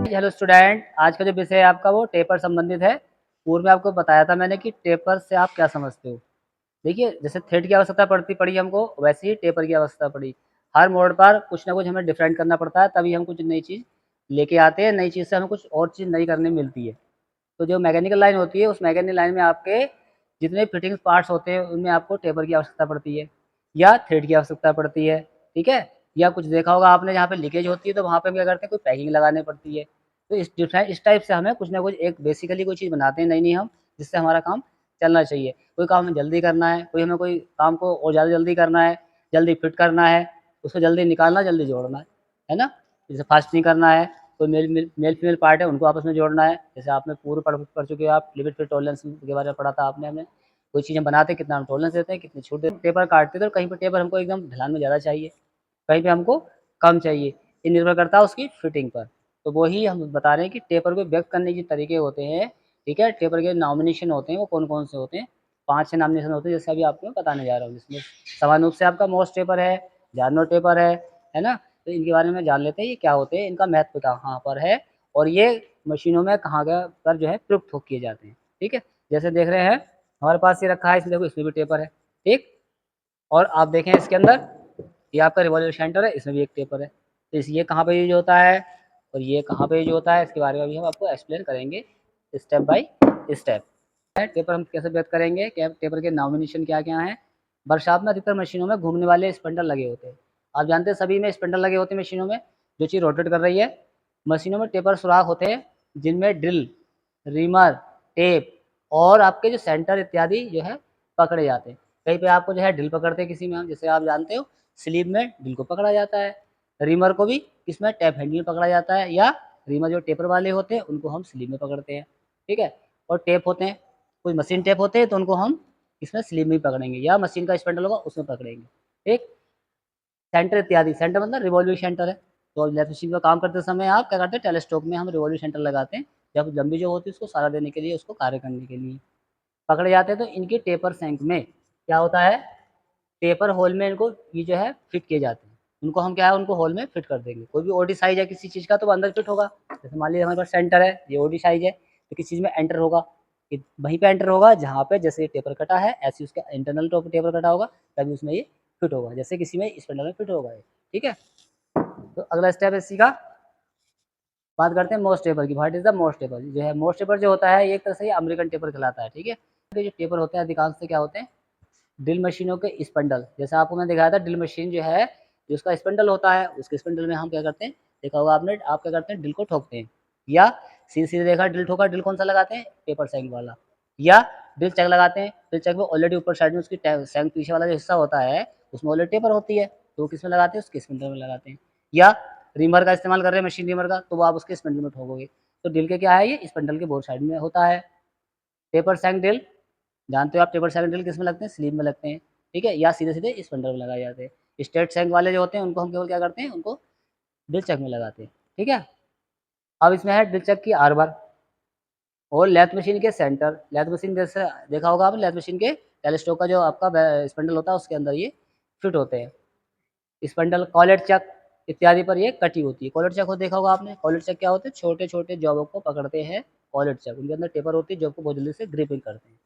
Hello student, आज का जो विषय है आपका वो टेपर संबंधित है। पूर्व में आपको बताया था मैंने कि टेपर से आप क्या समझते हो। देखिए, जैसे थ्रेड की आवश्यकता पड़ी हमको, वैसे ही टेपर की आवश्यकता पड़ी। हर मोड़ पर कुछ ना कुछ हमें डिफरेंट करना पड़ता है, तभी हम कुछ नई चीज़ लेके आते हैं। नई चीज़ से हमें कुछ और चीज़ नई करने मिलती है। तो जो मैकेनिकल लाइन होती है, उस मैकेनिकल लाइन में आपके जितने फिटिंग्स पार्ट्स होते हैं, उनमें आपको टेपर की आवश्यकता पड़ती है या थ्रेड की आवश्यकता पड़ती है। ठीक है? या कुछ देखा होगा आपने, जहाँ पे लीकेज होती है तो वहाँ पे हम क्या करते हैं, कोई पैकिंग लगानी पड़ती है। तो इस टाइप से हमें कुछ ना कुछ एक बेसिकली कोई चीज़ बनाते हैं नई-नई हम, जिससे हमारा काम चलना चाहिए। कोई काम हमें जल्दी करना है, कोई काम को और ज़्यादा जल्दी करना है, जल्दी फिट करना है, उसको जल्दी निकालना, जल्दी जोड़ना है ना? जैसे फास्टनिंग करना है, कोई मेल फीमेल पार्ट है, उनको आपस में जोड़ना है। जैसे आपने पूर्व पढ़ चुके हो आप, लिमिट फिट टॉलरेंस के बारे में पढ़ा था आपने हमें। कोई चीज़ हम बनाते हैं, कितना हम टॉलरेंस देते हैं, कितनी छूट देते हैं। पेपर काटते थे और कहीं पे टेपर हमको एकदम ढलान में ज़्यादा चाहिए, कहीं पे हमको कम चाहिए। ये निर्भर करता है उसकी फिटिंग पर। तो वही हम बता रहे हैं कि टेपर को व्यक्त करने के तरीके होते हैं, ठीक है? टेपर के नॉमिनेशन होते हैं, वो कौन-कौन से होते हैं? 5-6 नॉमिनेशन होते हैं, जैसे अभी आपको मैं बताने जा रहा हूँ। जिसमें सामान्य रूप से आपका मोस्ट टेपर है, जानवर टेपर है ना? तो इनके बारे में जान लेते हैं, ये क्या होते हैं, इनका महत्व कहाँ पर है और ये मशीनों में कहाँ पर जो है प्रयुक्त हो किए जाते हैं, ठीक है? जैसे देख रहे हैं, हमारे पास ये रखा है, इसमें देखो इसमें भी टेपर है, ठीक? और आप देखें इसके अंदर, ये आपका रिवॉल्वर सेंटर है, इसमें भी एक टेपर है। तो इस ये कहाँ पे यूज़ होता है और ये कहाँ पे यूज़ होता है, इसके बारे में भी हम आपको एक्सप्लेन करेंगे स्टेप बाय स्टेप। टेपर हम कैसे व्यक्त करेंगे, क्या टेपर के नॉमिनेशन क्या-क्या हैं? वर्कशॉप में अधिकतर मशीनों में घूमने वाले स्पिंडल लगे होते हैं। आप जानते हैं सभी में स्पिंडल लगे होते हैं मशीनों में, जो चीज़ रोटेट कर रही है। मशीनों में टेपर सुराख होते हैं, जिनमें ड्रिल, रीमर, टेप और आपके जो सेंटर इत्यादि जो है पकड़े जाते हैं। कहीं पे आपको जो है ड्रिल पकड़ते हैं किसी में हम, जैसे आप जानते हो स्लीव में ड्रिल को पकड़ा जाता है। रीमर को भी इसमें टैप हैंडल में पकड़ा जाता है, या रीमर जो टेपर वाले होते हैं उनको हम स्लीव में पकड़ते हैं, ठीक है? और टेप होते हैं, कोई मशीन टेप होते हैं तो उनको हम इसमें स्लीव में ही पकड़ेंगे, या मशीन का स्पेंडल होगा उसमें पकड़ेंगे, ठीक? सेंटर इत्यादि, सेंटर मतलब रिवॉल्विंग सेंटर है। तो लेथ मशीन का काम करते समय आप क्या करते हैं, टेलीस्कोप में हम रिवॉल्विंग सेंटर लगाते हैं, जब लंबी जो होती है उसको सहारा देने के लिए, उसको कार्य करने के लिए पकड़े जाते हैं। तो इनके टेपर सैंक में क्या होता है, टेपर होल में इनको ये जो है फिट किए जाते हैं। उनको हम क्या है, उनको होल में फिट कर देंगे। कोई भी ओडी साइज़ है किसी चीज़ का तो वो अंदर फिट होगा। जैसे मान लीजिए हमारे पास सेंटर है, ये ओडी साइज़ है, तो किसी चीज़ में एंटर होगा, ये वहीं पे एंटर होगा जहाँ पे जैसे ये टेपर कटा है, ऐसे ही उसका इंटरनल टेपर कटा होगा, तभी उसमें ये फिट होगा। जैसे किसी में स्पैंडल में फिट होगा ये, ठीक है? तो अगला स्टेप है इसी का, बात करते हैं मोस्ट टेपर की। What is the most taper? जो है मोस्ट टेपर जो होता है, ये एक तरह से ये अमेरिकन टेपर कहलाता है, ठीक है? ये जो टेपर होते हैं अधिकांश से क्या होते हैं, ड्रिल मशीनों के स्पंडल। जैसे आपको मैंने दिखाया था, ड्रिल मशीन जो है, जो उसका स्पंडल होता है, उसके स्पंडल में हम क्या करते हैं, देखा होगा आपने, आप क्या करते हैं, ड्रिल को ठोकते हैं, या सीधे-सीधे देखा ड्रिल ठोका, ड्रिल कौन-सा लगाते हैं, पेपर सैंक वाला, या ड्रिल चक लगाते हैं। ड्रिल चक में ऑलरेडी ऊपर साइड में उसकी सैंक पीछे वाला जो हिस्सा होता है, उसमें ऑलरेडी टेपर होती है, तो वो किसमें लगाते हैं, उसके स्पंडल में लगाते हैं। या रिमर का इस्तेमाल कर रहे हैं, मशीन रिमर का, तो वो आप उसके स्पंडल में ठोकोगे। तो ड्रिल के क्या है, ये स्पंडल के बोथ साइड में होता है। पेपर सैंक ड्रिल जानते हो आप, टेपर सैंक ड्रिल किसमें लगते हैं, स्लीव में लगते हैं, ठीक है? या सीधे-सीधे स्पंडल में लगाए जाते हैं। स्ट्रेट सैंक वाले जो होते हैं उनको हम केवल क्या करते हैं, उनको ड्रिल चक में लगाते हैं, ठीक है? अब इसमें है ड्रिल चक की आर बार और लेथ मशीन के सेंटर। लेथ मशीन जैसे देखा होगा आपने, लेथ मशीन के टेलीस्टोक का जो आपका स्पंडल होता है, उसके अंदर ये फिट होते हैं। स्पंडल, कॉलेट चक इत्यादि पर ये कटी होती है। कॉलेट चक को देखा होगा आपने, कॉलेट चक क्या होते हैं, छोटे-छोटे जॉबों को पकड़ते हैं कॉलेट चक। उनके अंदर टेपर होती है, जॉब को बहुत जल्दी से ग्रिपिंग करते हैं।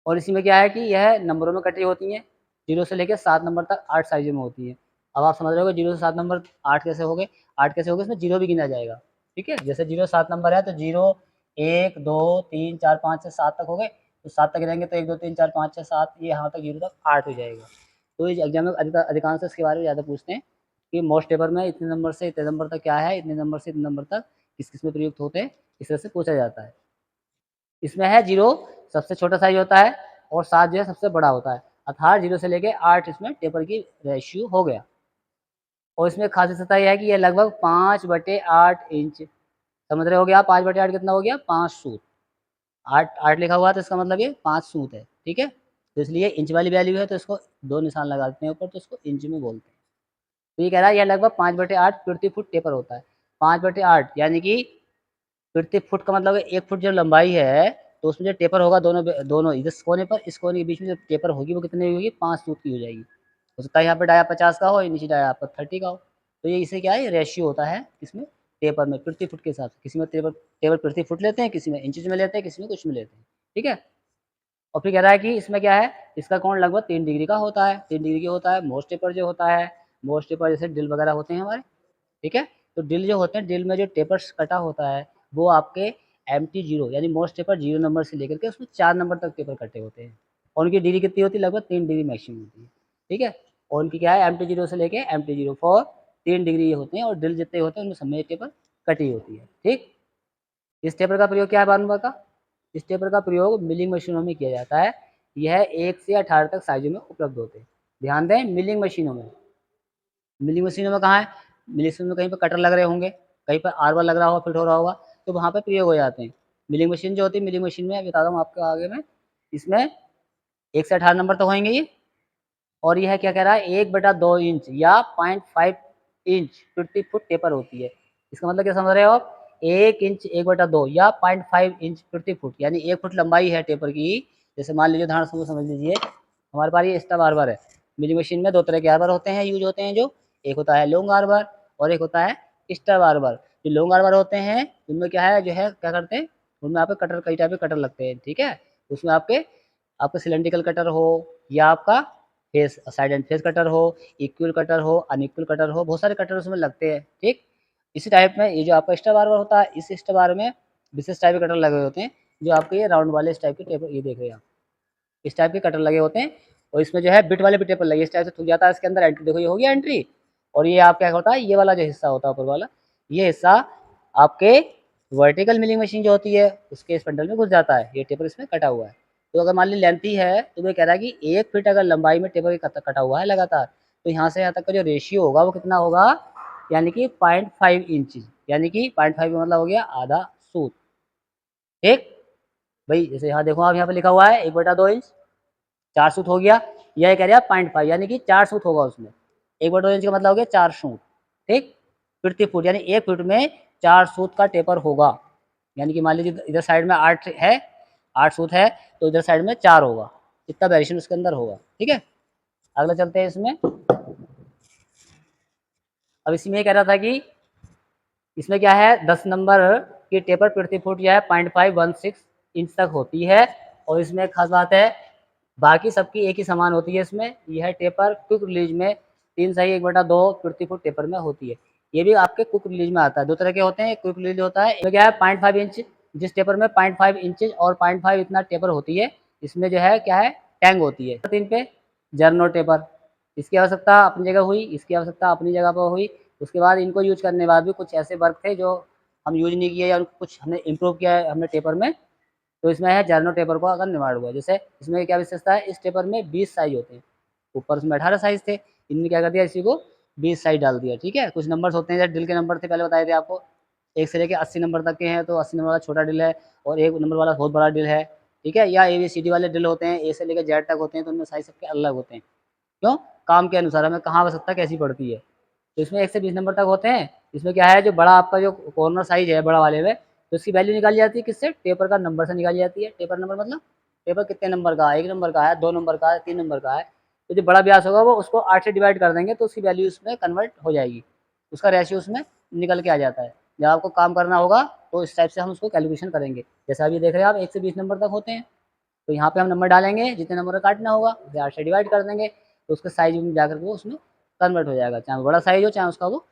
और इसी में क्या है कि यह नंबरों में कटी होती हैं, 0 से लेके 7 नंबर तक 8 साइज़ में होती हैं। अब आप समझ रहे होंगे 0 से 7 नंबर 8 कैसे हो गए? 8 कैसे हो गए? इसमें 0 भी गिना जाएगा, ठीक है? जैसे 0 7 नंबर है तो 0, 1, 2, 3, 4, 5 से 7 तक हो गए, तो 7 तक गिनेंगे तो 1, 2, 3, 4, 5, 6, 7 ये यहाँ तक 0 तक 8 हो जाएगा। तो इस एग्ज़ाम में अधिकांश इसके बारे में ज़्यादा पूछते हैं कि मोस्ट पेपर में इतने नंबर से इतने नंबर तक क्या है, इतने नंबर से इतने नंबर तक किस-किस में प्रयुक्त होते हैं, इस तरह से पूछा जाता है। इसमें है 0 सबसे छोटा साइज़ होता है और 7 जो है सबसे बड़ा होता है। अर्थात 0 से लेके 8 इसमें टेपर की रेशियो हो गया। और इसमें खासियत ये है कि ये लगभग 5/8 इंच, समझ रहे होगे आप, 5/8 कितना हो गया? 5 सूत। 8 लिखा हुआ है तो इसका मतलब ये 5 सूत है, ठीक है? तो इसलिए इंच वाली वैल्यू है तो इसको 2 निशान लगा देते हैं ऊपर, तो इसको इंच में बोलते हैं। तो ये कह रहा है यह लगभग 5/8 प्रति फुट टेपर होता है। 5/8 यानी कि प्रति फुट का मतलब है 1 फुट जो लंबाई है, तो उसमें जो टेपर होगा दोनों इस कोने पर, इस कोने के बीच में जो टेपर होगी वो कितने की होगी? 5 सूत की हो जाएगी। हो सकता है यहाँ पे डाया 50 का हो, नीचे डाया आपका 30 का हो। तो ये इसे क्या है, ये रेशियो होता है इसमें टेपर में प्रति फुट के हिसाब से, किसी में टेपर प्रति फुट लेते हैं, किसी में इंचेज में लेते हैं, किसी में कुछ में लेते हैं, ठीक है। और फिर कह रहा है कि इसमें क्या है, इसका कोण लगभग 3 डिग्री का होता है, 3 डिग्री का होता है। मोस्ट टेपर जो होता है, मोस्ट टेपर जैसे ड्रिल वगैरह होते हैं हमारे, ठीक है। तो ड्रिल जो होते हैं, ड्रिल में जो टेपर्स कटा होता है वो आपके MT0 यानी मोस्ट टेपर 0 नंबर से लेकर के उसमें 4 नंबर तक टेपर कटे होते हैं, और उनकी डिग्री कितनी होती है, लगभग 3 डिग्री मैक्सिमम होती है, ठीक है। और उनकी क्या है, MT0 से लेके MT04 3 डिग्री ये होते हैं, और ड्रिल जितने होते हैं उनमें सब में टेपर कटी होती है, ठीक। इस टेपर का प्रयोग क्या है 12 नंबर का, इस टेपर का प्रयोग मिलिंग मशीनों में किया जाता है। यह 1 से 18 तक साइजों में उपलब्ध होते हैं। ध्यान दें, मिलिंग मशीनों में, मिलिंग मशीनों में कहाँ है, मिलिंग मशीन में कहीं पर कटर लग रहे होंगे, कहीं पर आर्बर लग रहा होगा, फिट हो रहा होगा, तो वहाँ पर प्रयोग हो जाते हैं। मिलिंग मशीन जो होती है, मिलिंग मशीन में बता रहा हूँ आपको आगे में, इसमें 1 से 18 नंबर तो होंगे ये, और यह क्या कह रहा है, 1/2 इंच या 0.5 इंच प्रति फुट टेपर होती है। इसका मतलब क्या समझ रहे हो आप, 1 इंच 1/2 या 0.5 इंच प्रति फुट, यानी 1 फुट लंबाई है टेपर की। जैसे मान लीजिए, उदाहरण समझ समझ लीजिए, हमारे पास ये स्टब आर्बर है। मिलिंग मशीन में 2 तरह के आर्बर होते हैं, यूज होते हैं जो, एक होता है लॉन्ग आर्बर और एक होता है स्टब आर्बर। जो लॉन्ग आर्बर होते हैं उनमें क्या है, जो है क्या करते हैं, उनमें आपके कटर, कई टाइप के कटर लगते हैं, ठीक है। उसमें आपके आपका सिलेंड्रिकल कटर हो, या आपका face side and face cutter हो, इक्वल कटर हो, अनइक्वल कटर हो, बहुत सारे कटर उसमें लगते हैं, ठीक। इसी टाइप में ये जो आपका स्टब बार होता है, इस स्टब बार में विशेष टाइप के कटर लगे होते हैं, जो आपके ये राउंड वाले इस टाइप के टेपर, ये देख रहे हैं आप, इस टाइप के कटर लगे होते हैं। और इसमें जो है बिट वाले भी टेपर लगे, इस टाइप से थूक जाता है इसके अंदर, एंट्री देखो ये होगी एंट्री, और ये आप क्या होता है, ये वाला जो हिस्सा होता है ऊपर वाला, ये हिस्सा आपके वर्टिकल मिलिंग मशीन जो होती है उसके स्पंडल में घुस जाता है, ये टेपर इसमें कटा हुआ है। तो अगर मान ली लेंथी है, तो वो कह रहा है कि 1 फीट अगर लंबाई में टेपर कटा हुआ है लगातार, तो यहाँ से यहाँ तक का जो रेशियो होगा वो कितना होगा, यानी कि 0.5 इंच, यानी कि 0.5 का मतलब हो गया आधा सूत, ठीक। भाई जैसे यहाँ देखो आप, यहाँ पे लिखा हुआ है 1/2 इंच, 4 सूत हो गया। यह कह रहा है 0.5 यानी कि 4 सूत होगा उसमें, 1/2 इंच का मतलब हो गया 4 सूत, ठीक। प्रति फुट यानी 1 फुट में 4 सूत का टेपर होगा, यानी कि मान लीजिए इधर साइड में 8 है, 8 सूत है, तो इधर साइड में 4 होगा, इतना वेरिएशन उसके अंदर होगा, ठीक है। अगला चलते हैं इसमें। अब इसमें ये कह रहा था कि इसमें क्या है, 10 नंबर की टेपर प्रति फुट यह 0.516 इंच तक होती है। और इसमें एक खास बात है, बाकी सबकी एक ही समान होती है इसमें, यह टेपर क्विक रिलीज में 3/1/2 प्रति फुट टेपर में होती है। ये भी आपके क्विक रिलीज में आता है, 2 तरह के होते हैं, क्विक रिलीज होता है, इसमें क्या है 0.5 इंच, जिस टेपर में 0.5 इंचेज और 0.5 इतना टेपर होती है, इसमें जो है क्या है, टैंग होती है। 3 पे जर्नो टेपर, इसकी आवश्यकता अपनी जगह हुई, इसकी आवश्यकता अपनी जगह पर हुई। उसके बाद इनको यूज करने के बाद भी कुछ ऐसे वर्क थे जो हम यूज नहीं किए, या कुछ हमने इम्प्रूव किया है हमने टेपर में, तो इसमें है जर्नो टेपर को अगर निर्माण हुआ। जैसे इसमें क्या विशेषता है, इस टेपर में 20 साइज होते हैं, ऊपर उसमें 18 साइज थे, इनने क्या कर दिया, इसी को 20 साइज डाल दिया, ठीक है। कुछ नंबर्स होते हैं, जैसे ड्रिल के नंबर थे पहले बताए थे आपको, 1 से लेकर 80 नंबर तक के हैं, तो 80 नंबर वाला छोटा ड्रिल है, और 1 नंबर वाला बहुत बड़ा ड्रिल है, ठीक है। या ABCD वाले ड्रिल होते हैं, A से लेकर Z तक होते हैं, तो उनमें साइज सबके अलग होते हैं, क्यों, काम के अनुसार हमें कहाँ आवश्यकता कैसी पड़ती है। तो इसमें 1 से 20 नंबर तक होते हैं। इसमें क्या है, जो बड़ा आपका जो कॉर्नर साइज है बड़ा वाले में, तो इसकी वैल्यू निकाली जाती है किससे, टेपर का नंबर से निकाली जाती है। टेपर नंबर मतलब टेपर कितने नंबर का है, 1 नंबर का है, 2 नंबर का है, 3 नंबर का है। तो जो बड़ा व्यास होगा वो उसको 8 से डिवाइड कर देंगे, तो उसकी वैल्यू उसमें कन्वर्ट हो जाएगी, उसका रेशियो उसमें निकल के आ जाता है। जब आपको काम करना होगा तो इस टाइप से हम उसको कैलकुलेशन करेंगे। जैसा अभी देख रहे हैं आप, 1 से 20 नंबर तक होते हैं, तो यहाँ पे हम नंबर डालेंगे, जितने नंबर का काटना होगा उसे 8 से डिवाइड कर देंगे, तो उसके साइज में जाकर के वो उसमें कन्वर्ट हो जाएगा, चाहे वो बड़ा साइज हो चाहे उसका वो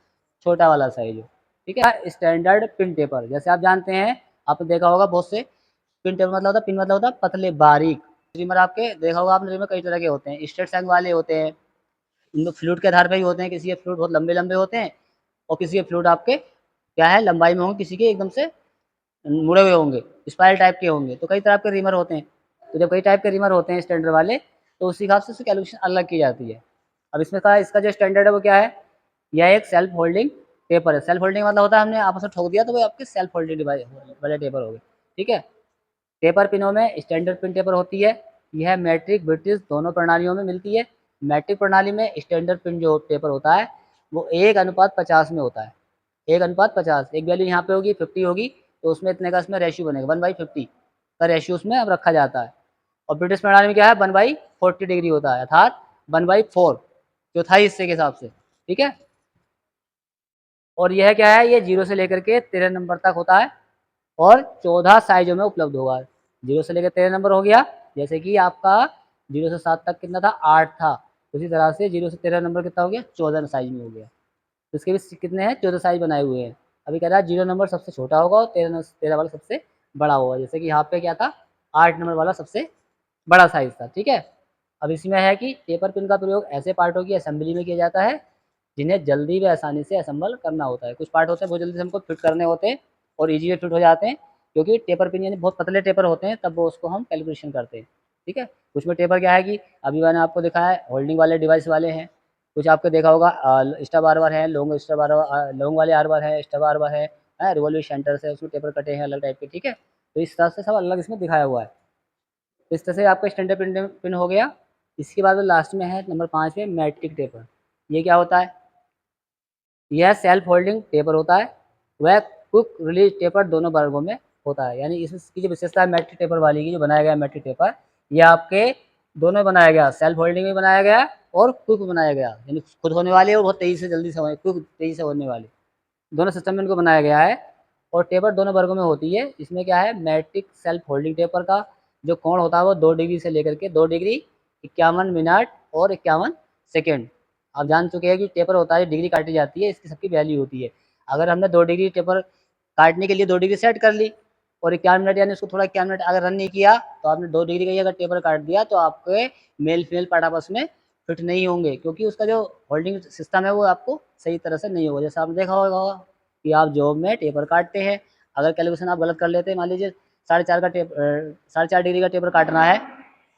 छोटा वाला साइज हो, ठीक है। स्टैंडर्ड पिन टेपर, जैसे आप जानते हैं, आपने देखा होगा बहुत से पिन टेपर मतलब होता है, पिन मतलब होता है पतले बारीक। ट्रिमर आपके देखा होगा आपने, ट्रिमर कई तरह के होते हैं, स्ट्रेट सैंग वाले होते हैं, इनमें फ्लूट के आधार पर ही होते हैं, किसी के फ्लूट बहुत लंबे लंबे होते हैं, और किसी के फ्लूट आपके क्या है लंबाई में होंगे, किसी के एकदम से मुड़े हुए होंगे, स्पाइरल टाइप के होंगे। तो कई तरह के रिमर होते हैं, तो जब कई टाइप के रिमर होते हैं स्टैंडर्ड वाले, तो उसी हिसाब से उसकी कैलकुलेशन अलग की जाती है। अब इसमें का इसका जो स्टैंडर्ड है वो क्या है, यह एक सेल्फ होल्डिंग पेपर है। सेल्फ होल्डिंग मतलब होता है हमने आपस में ठोक दिया तो वो आपके सेल्फ होल्डिंग डिवाइस वाले पेपर हो गए, ठीक है। पेपर पिनों में स्टैंडर्ड पिन पेपर होती है, यह मैट्रिक ब्रिटिश दोनों प्रणालियों में मिलती है। मैट्रिक प्रणाली में स्टैंडर्ड पिन जो पेपर होता है वो 1:50 में होता है, 1:50, एक वैल्यू यहाँ पे होगी 50 होगी, तो उसमें इतने का इसमें रेशियो बनेगा, 1/50 का रेशियो उसमें अब रखा जाता है। और ब्रिटिश प्रणाली में क्या है, 1/40 डिग्री होता है, अर्थात 1/4 चौथाई हिस्से के हिसाब से, ठीक है। और यह क्या है, ये 0 से लेकर के 13 नंबर तक होता है और 14 साइजों में उपलब्ध होगा। 0 से लेकर 13 नंबर हो गया, जैसे कि आपका 0 से 7 तक कितना था, 8 था। उसी तरह से 0 से 13 नंबर कितना हो गया, 14 साइज में हो गया। तो इसके भी कितने हैं, 14 साइज बनाए हुए हैं। अभी कह रहा है 0 नंबर सबसे छोटा होगा और 13 वाला सबसे बड़ा होगा। जैसे कि यहाँ पे क्या था, 8 नंबर वाला सबसे बड़ा साइज था। ठीक है, अब इसमें है कि पेपर पिन का प्रयोग ऐसे पार्टों की असेंबली में किया जाता है जिन्हें जल्दी व आसानी से असेंबल करना होता है। कुछ पार्ट होते हैं बहुत जल्दी से हमको फिट करने होते हैं और ईजी वे फिट हो जाते हैं, क्योंकि टेपर पिन यानी बहुत पतले टेपर होते हैं, तब वो उसको हम कैलकुलेशन करते हैं। ठीक है, कुछ में टेपर क्या है कि अभी मैंने आपको दिखाया है होल्डिंग वाले डिवाइस वाले हैं। कुछ आपको देखा होगा स्टब आर बार है, लॉन्ग स्टब आर लॉन्ग वाले आर बार है, स्टब आर बार है, रिवॉल्विंग सेंटर से उसमें टेपर कटे हैं अलग टाइप के। ठीक है, तो इस तरह से सब अलग इसमें दिखाया हुआ है। तो इस तरह से आपका स्टैंडर्ड पिन हो गया। इसके बाद लास्ट में है नंबर 5 में मैट्रिक टेपर। ये क्या होता है, यह सेल्फ होल्डिंग टेपर होता है, वह क्विक रिलीज टेपर दोनों वर्गों में होता है। यानी इसकी जो विशेषता है मैट्रिक टेपर वाली की, जो बनाया गया मैट्रिक टेपर, ये आपके दोनों बनाया गया, सेल्फ होल्डिंग में बनाया गया और क्विक बनाया गया, यानी खुद होने वाले और बहुत तेजी से जल्दी से क्विक तेजी से होने वाले, दोनों सिस्टम में इनको बनाया गया है। और टेपर दोनों वर्गों में होती है। इसमें क्या है, मैट्रिक सेल्फ होल्डिंग टेपर का जो कोण होता है वो 2 डिग्री से लेकर के 2 डिग्री 51 मिनट और 51 सेकेंड। आप जान चुके हैं कि टेपर होता है, डिग्री काटी जाती है, इसकी सबकी वैल्यू होती है। अगर हमने 2 डिग्री टेपर काटने के लिए 2 डिग्री सेट कर ली और 51 मिनट यानी उसको थोड़ा 51 मिनट अगर रन नहीं किया, तो आपने 2 डिग्री का ही अगर टेपर काट दिया तो आपके मेल फीमेल पार्ट आपस में फिट नहीं होंगे, क्योंकि उसका जो होल्डिंग सिस्टम है वो आपको सही तरह से नहीं होगा। जैसे आपने देखा होगा कि आप जॉब में टेपर काटते हैं, अगर कैलकुलेशन आप गलत कर लेते हैं, मान लीजिए 4.5 का 4.5 डिग्री का टेपर काटना है,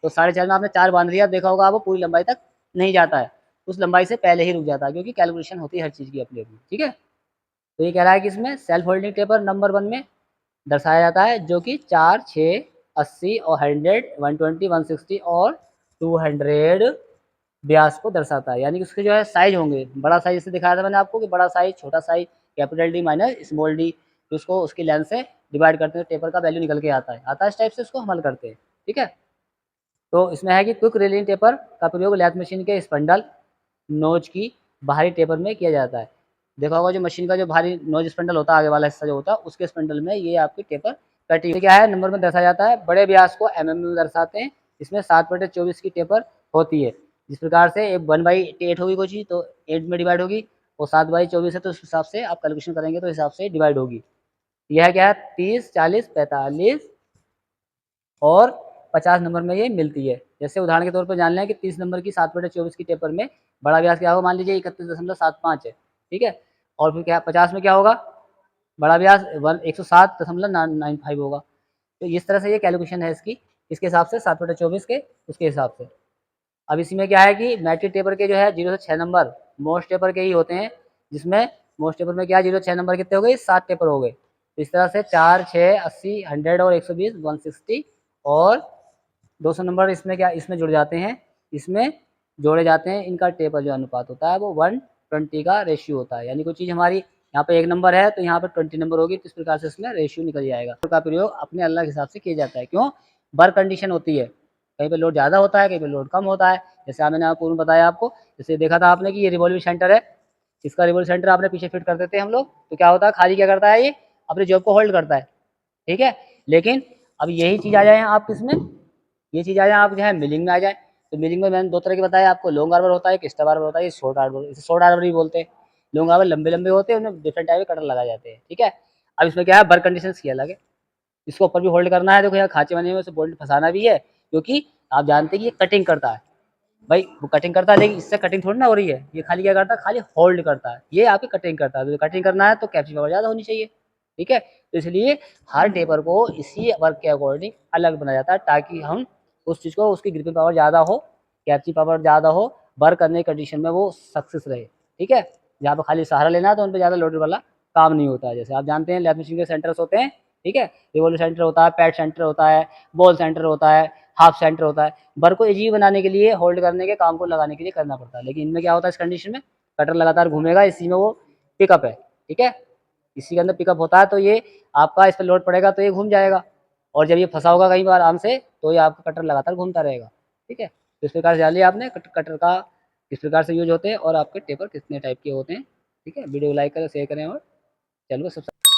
तो 4.5 में आपने 4 बांध लिया, देखा होगा आप वो पूरी लंबाई तक नहीं जाता है, उस लंबाई से पहले ही रुक जाता है, क्योंकि कैलकुलेशन होती है हर चीज़ की अपनी अपनी। ठीक है, तो ये कह रहा है कि इसमें सेल्फ होल्डिंग टेपर नंबर 1 में दर्शाया जाता है, जो कि 4, 6, 80 और 100, 120, 160 और 200 व्यास को दर्शाता है। यानी कि उसके जो है साइज होंगे, बड़ा साइज जैसे दिखाया था मैंने आपको कि बड़ा साइज, छोटा size, capital D minus small D, तो उसको उसकी लेंथ से डिवाइड करते हैं, टेपर का वैल्यू निकल के आता है इस टाइप से उसको हल करते हैं। ठीक है, तो इसमें है कि क्विक रिलीज टेपर का प्रयोग लैथ मशीन के स्पंडल नोज की बाहरी टेपर में किया जाता है। देखा होगा जो मशीन का जो भारी नोज स्पंडल होता है, आगे वाला हिस्सा जो होता है, उसके स्पंडल में ये आपकी टेपर कटी हुई क्या है, नंबर में दर्शाया जाता है। बड़े व्यास को में दर्शाते हैं। इसमें 7/24 की टेपर होती है। जिस प्रकार से 1/8 होगी कोई चीज़ तो 8 में डिवाइड होगी, और 7/24 है तो उस हिसाब से आप कैलकुलेशन करेंगे तो हिसाब से डिवाइड होगी। यह क्या है, 30, 40, 45 और 50 नंबर में ये मिलती है। जैसे उदाहरण के तौर पर जान लें कि 30 नंबर की 7/24 की टेपर में बड़ा व्यास क्या होगा, मान लीजिए 31.75 है। ठीक है, और फिर क्या 50 में क्या होगा, बड़ा व्यास 107.95 होगा। तो इस तरह से ये कैलकुलेशन है इसकी, इसके हिसाब से 7/24 के उसके हिसाब से। अब इसी में क्या है कि मैट्रिक टेपर के जो है 0 से 6 नंबर मोस्ट टेपर के ही होते हैं, जिसमें मोस्ट टेपर में क्या है 0 से 6 नंबर कितने हो गए, 7 टेपर हो गए। तो इस तरह से 4, 6, 80, 100 और 120, 160 और 200 नंबर इसमें क्या इसमें जुड़ जाते हैं, इसमें जोड़े जाते हैं। इनका टेपर जो अनुपात होता है वो 1:20 का रेशियो होता है। यानी कोई चीज़ हमारी यहाँ पे 1 नंबर है तो यहाँ पे 20 नंबर होगी, तो इस प्रकार से इसमें रेशियो निकल जाएगा। का प्रयोग अपने अलग हिसाब से किया जाता है। क्यों, वर्क कंडीशन होती है, कहीं पे लोड ज़्यादा होता है, कहीं पे लोड कम होता है। जैसे मैंने आप पूर्व बताया आपको, जैसे देखा था आपने कि ये रिवॉल्विंग सेंटर है, इसका रिवॉल्विंग सेंटर आपने पीछे फिट कर देते हैं हम लोग, तो क्या होता है, खाली क्या करता है, ये अपने जॉब को होल्ड करता है। ठीक है, लेकिन अब यही चीज़ आ जाए आप किसमें, ये चीज़ आ जाए आप जो है मिलिंग में आ जाए, तो मिलिंग में मैंने 2 तरह के बताया आपको, लॉन्ग आर्बर होता है, एक स्टब आर्बर होता है, ये शॉर्ट आर्बर, इसे शॉर्ट आर्बर भी बोलते हैं। लॉन्ग आर्बर लंबे लंबे होते हैं, उनमें डिफरेंट टाइप के कटर लगाए जाते हैं। ठीक है, अब इसमें क्या है, वर्क कंडीशन की अलग है, इसको ऊपर भी होल्ड करना है, देखो यहाँ खांचे बने हुए उसे बोल्ट फंसाना भी है, क्योंकि आप जानते हैं कि ये कटिंग करता है भाई, वो कटिंग करता है, लेकिन इससे कटिंग थोड़ी ना हो रही है, ये खाली क्या करता है, खाली होल्ड करता है, ये आपकी कटिंग करता है। तो कटिंग करना है तो कैप्चर पावर ज़्यादा होनी चाहिए। ठीक है, तो इसलिए हर टेपर को इसी वर्क के अकॉर्डिंग अलग बनाया जाता है, ताकि हम उस चीज़ को, उसकी ग्रिपिंग पावर ज़्यादा हो, कैप्चर पावर ज़्यादा हो, वर्क करने की कंडीशन में वो सक्सेस रहे। ठीक है, जहाँ पर खाली सहारा लेना है तो उन पर ज़्यादा लोड वाला काम नहीं होता है। जैसे आप जानते हैं लैब मशीन के सेंटर्स होते हैं, ठीक है, रिवॉल्व सेंटर होता है, पैड सेंटर होता है, बॉल सेंटर होता है, हाफ सेंटर होता है। वर्क को इजी बनाने के लिए, होल्ड करने के काम को लगाने के लिए करना पड़ता है। लेकिन इनमें क्या होता है, इस कंडीशन में कटर लगातार घूमेगा, इसी में वो पिकअप है। ठीक है, इसी के अंदर पिकअप होता है, तो ये आपका इस पर लोड पड़ेगा तो ये घूम जाएगा, और जब ये फंसा होगा कहीं बार आराम से तो ये आपका कटर लगातार घूमता रहेगा। ठीक है, तो इस प्रकार से जान लिया आपने कटर का किस प्रकार से यूज होते हैं और आपके टेपर कितने टाइप के होते हैं। ठीक है, वीडियो को लाइक करें, शेयर करें और चैनल को सब्सक्राइब